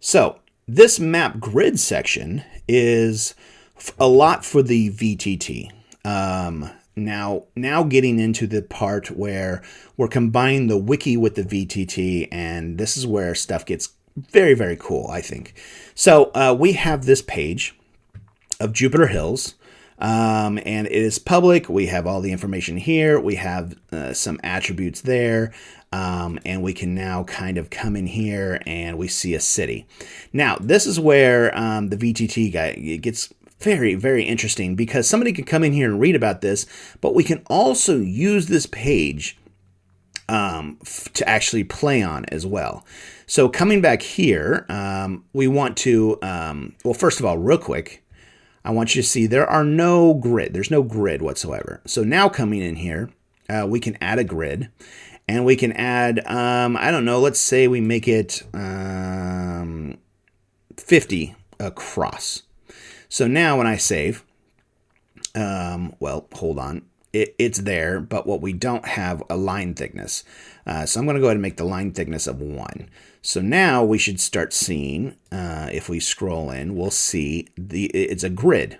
So this map grid section is a lot for the VTT. Now getting into the part where we're combining the wiki with the VTT, and this is where stuff gets very, very cool, I think. So we have this page of Jupiter Hills, and it is public. We have all the information here. We have some attributes there, and we can now kind of come in here and we see a city. Now, this is where the VTT guy gets very, very interesting, because somebody can come in here and read about this, but we can also use this page to actually play on as well. So coming back here, we want to, well, first of all, real quick, I want you to see there are no grid. There's no grid whatsoever. So now coming in here, we can add a grid, and we can add, I don't know, let's say we make it 50 across. So now when I save, well, hold on. It's there, but what we don't have a line thickness. So I'm going to go ahead and make the line thickness of 1. So now we should start seeing, if we scroll in, we'll see it's a grid.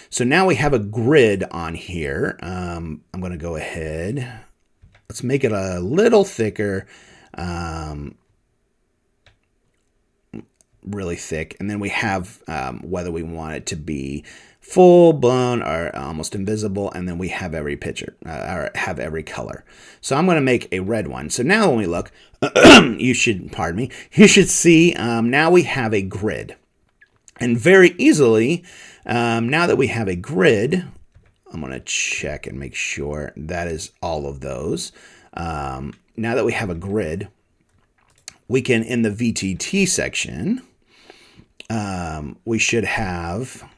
So now we have a grid on here. I'm going to go ahead. Let's make it a little thicker, really thick. And then we have whether we want it to be full blown or almost invisible, and then we have every picture or have every color. So I'm going to make a red one. So now when we look, you should see now we have a grid, and very easily now that we have a grid, I'm going to check and make sure that is all of those. Now that we have a grid, we can, in the VTT section, we should have,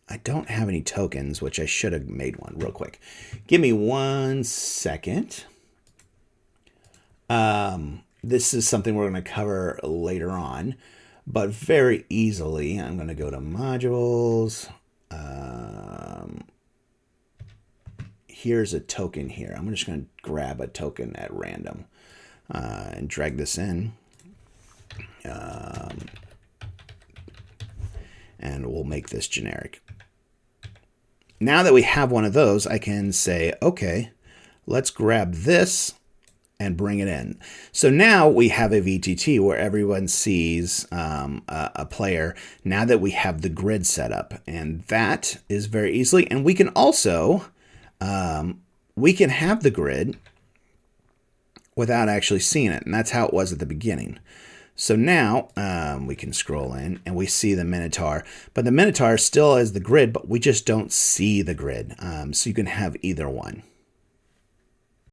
I don't have any tokens, which I should have made one real quick. Give me 1 second. This is something we're going to cover later on, but very easily, I'm going to go to modules. Here's a token here. I'm just going to grab a token at random and drag this in. And we'll make this generic. Now that we have one of those, I can say, okay, let's grab this and bring it in. So now we have a VTT where everyone sees a player now that we have the grid set up. And that is very easily. And we can also, we can have the grid without actually seeing it. And that's how it was at the beginning. So now we can scroll in and we see the Minotaur, but the Minotaur still has the grid, but we just don't see the grid. So you can have either one.